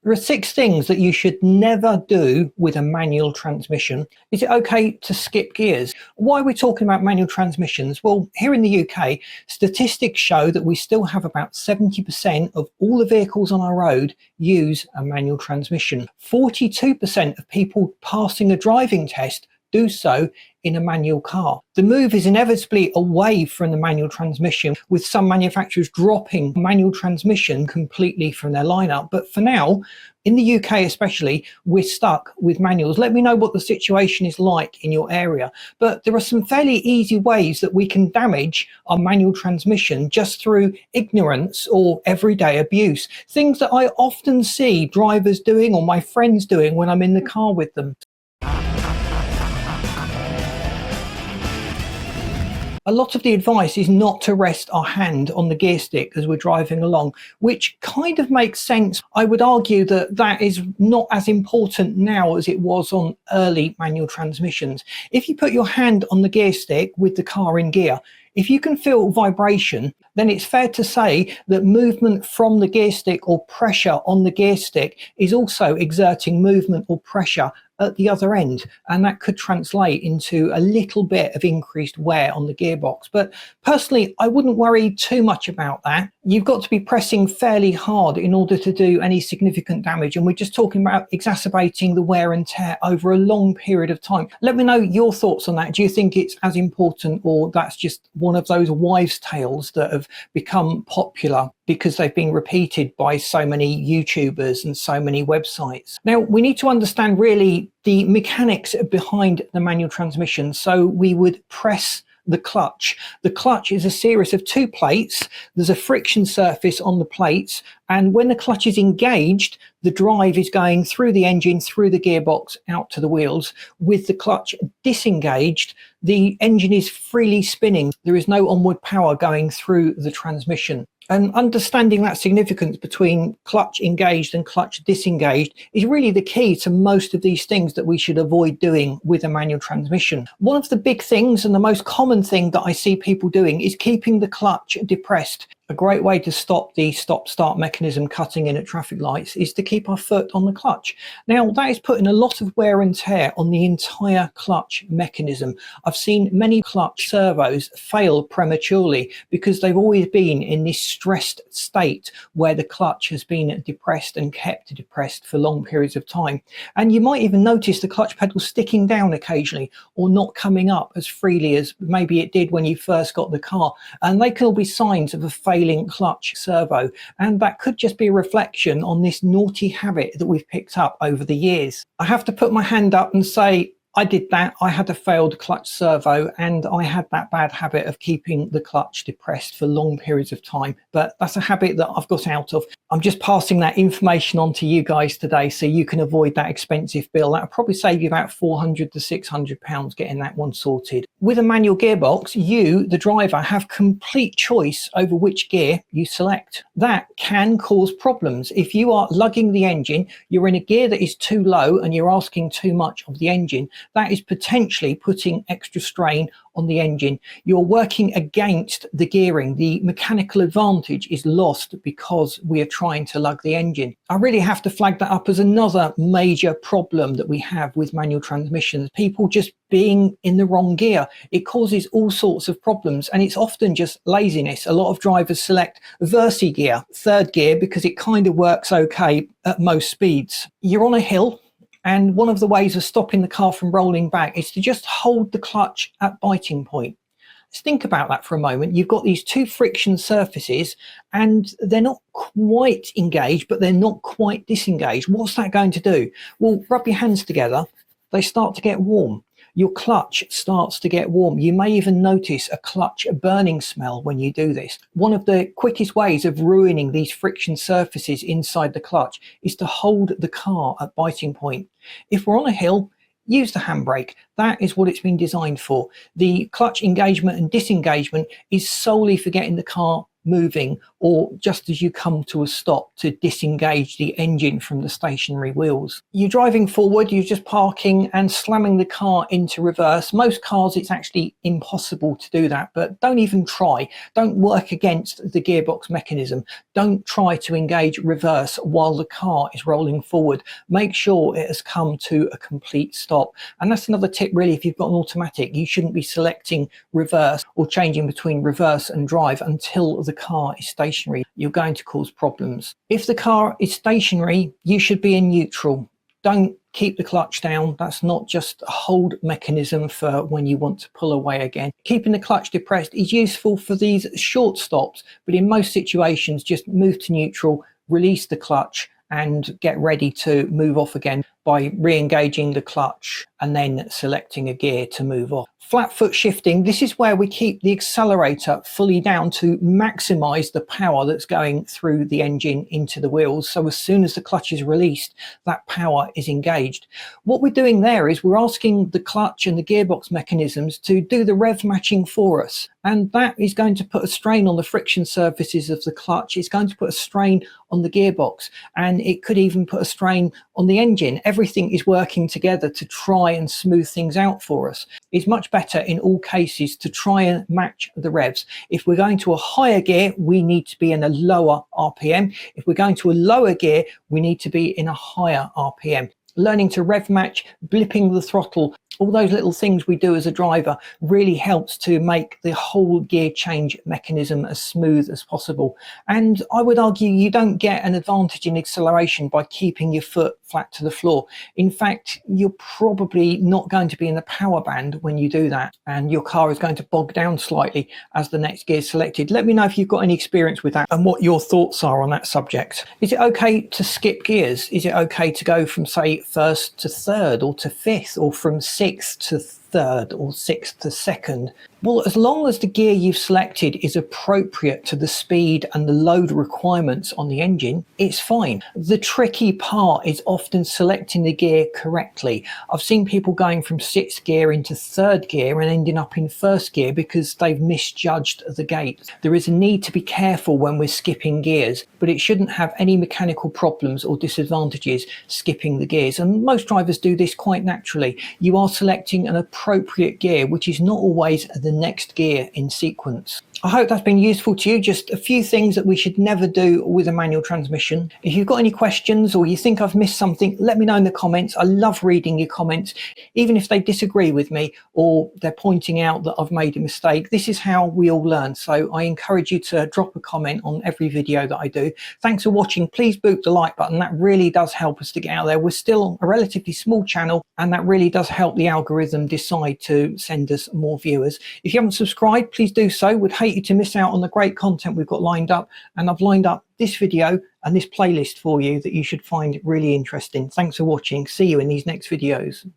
There are 6 things that you should never do with a manual transmission. Is it okay to skip gears? Why are we talking about manual transmissions? Well, here in the UK, statistics show that we still have about 70% of all the vehicles on our road use a manual transmission. 42% of people passing a driving test do so in a manual car. The move is inevitably away from the manual transmission, with some manufacturers dropping manual transmission completely from their lineup. But for now, in the UK especially, we're stuck with manuals. Let me know what the situation is like in your area. But there are some fairly easy ways that we can damage our manual transmission just through ignorance or everyday abuse. Things that I often see drivers doing or my friends doing when I'm in the car with them. A lot of the advice is not to rest our hand on the gear stick as we're driving along, which kind of makes sense. I would argue that that is not as important now as it was on early manual transmissions. If you put your hand on the gear stick with the car in gear, if you can feel vibration, then it's fair to say that movement from the gear stick or pressure on the gear stick is also exerting movement or pressure at the other end, and that could translate into a little bit of increased wear on the gearbox. But personally, I wouldn't worry too much about that. You've got to be pressing fairly hard in order to do any significant damage, and we're just talking about exacerbating the wear and tear over a long period of time. Let me know your thoughts on that. Do you think it's as important, or that's just one of those wives' tales that have become popular because they've been repeated by so many YouTubers and so many websites? Now, we need to understand really the mechanics behind the manual transmission. So we would press the clutch. The clutch is a series of 2 plates. There's a friction surface on the plates, and when the clutch is engaged, the drive is going through the engine, through the gearbox, out to the wheels. With the clutch disengaged, the engine is freely spinning. There is no onward power going through the transmission. And understanding that significance between clutch engaged and clutch disengaged is really the key to most of these things that we should avoid doing with a manual transmission. One of the big things and the most common thing that I see people doing is keeping the clutch depressed. A great way to stop the stop-start mechanism cutting in at traffic lights is to keep our foot on the clutch. Now, that is putting a lot of wear and tear on the entire clutch mechanism. I've seen many clutch servos fail prematurely because they've always been in this stressed state where the clutch has been depressed and kept depressed for long periods of time. And you might even notice the clutch pedal sticking down occasionally or not coming up as freely as maybe it did when you first got the car. And they can all be signs of a failing clutch servo, and that could just be a reflection on this naughty habit that we've picked up over the years. I have to put my hand up and say, I did that. I had a failed clutch servo, and I had that bad habit of keeping the clutch depressed for long periods of time. But that's a habit that I've got out of. I'm just passing that information on to you guys today so you can avoid that expensive bill. That'll probably save you about £400 to £600 getting that one sorted. With a manual gearbox, you, the driver, have complete choice over which gear you select. That can cause problems. If you are lugging the engine, you're in a gear that is too low and you're asking too much of the engine, that is potentially putting extra strain on the engine. You're working against the gearing. The mechanical advantage is lost because we are trying to lug the engine. I really have to flag that up as another major problem that we have with manual transmissions. People just being in the wrong gear. It causes all sorts of problems, and it's often just laziness. A lot of drivers select Versi gear, 3rd gear, because it kind of works okay at most speeds. You're on a hill, and one of the ways of stopping the car from rolling back is to just hold the clutch at biting point. Let's think about that for a moment. You've got these 2 friction surfaces and they're not quite engaged, but they're not quite disengaged. What's that going to do? Well, rub your hands together. They start to get warm. Your clutch starts to get warm. You may even notice a clutch burning smell when you do this. One of the quickest ways of ruining these friction surfaces inside the clutch is to hold the car at biting point. If we're on a hill, use the handbrake. That is what it's been designed for. The clutch engagement and disengagement is solely for getting the car moving or just as you come to a stop to disengage the engine from the stationary wheels. You're driving forward, you're just parking and slamming the car into reverse. Most cars it's actually impossible to do that, but don't even try. Don't work against the gearbox mechanism. Don't try to engage reverse while the car is rolling forward. Make sure it has come to a complete stop. And that's another tip really, if you've got an automatic, you shouldn't be selecting reverse or changing between reverse and drive until the car is stationary. You're going to cause problems. If the car is stationary, you should be in neutral. Don't keep the clutch down. That's not just a hold mechanism for when you want to pull away again. Keeping the clutch depressed is useful for these short stops, but in most situations, just move to neutral, release the clutch, and get ready to move off again by re-engaging the clutch and then selecting a gear to move off. Flat foot shifting, this is where we keep the accelerator fully down to maximize the power that's going through the engine into the wheels. So as soon as the clutch is released, that power is engaged. What we're doing there is we're asking the clutch and the gearbox mechanisms to do the rev matching for us. And that is going to put a strain on the friction surfaces of the clutch. It's going to put a strain on the gearbox, and it could even put a strain on the engine. Everything is working together to try and smooth things out for us. It's much better in all cases to try and match the revs. If we're going to a higher gear, we need to be in a lower RPM. If we're going to a lower gear, we need to be in a higher RPM. Learning to rev match, blipping the throttle, all those little things we do as a driver really helps to make the whole gear change mechanism as smooth as possible. And I would argue you don't get an advantage in acceleration by keeping your foot flat to the floor. In fact, you're probably not going to be in the power band when you do that, and your car is going to bog down slightly as the next gear is selected. Let me know if you've got any experience with that and what your thoughts are on that subject. Is it okay to skip gears? Is it okay to go from, say, first to third or to fifth, or from sixth to third or sixth to second? Well, as long as the gear you've selected is appropriate to the speed and the load requirements on the engine, it's fine. The tricky part is often selecting the gear correctly. I've seen people going from sixth gear into third gear and ending up in first gear because they've misjudged the gate. There is a need to be careful when we're skipping gears, but it shouldn't have any mechanical problems or disadvantages skipping the gears. And most drivers do this quite naturally. You are selecting an appropriate gear, which is not always the next gear in sequence. I hope that's been useful to you. Just a few things that we should never do with a manual transmission. If you've got any questions or you think I've missed something, let me know in the comments. I love reading your comments, even if they disagree with me or they're pointing out that I've made a mistake. This is how we all learn. So I encourage you to drop a comment on every video that I do. Thanks for watching. Please boot the like button. That really does help us to get out there. We're still a relatively small channel, and that really does help the algorithm decide to send us more viewers. If you haven't subscribed, please do so. Would hate you to miss out on the great content we've got lined up, and I've lined up this video and this playlist for you that you should find really interesting. Thanks for watching. See you in these next videos.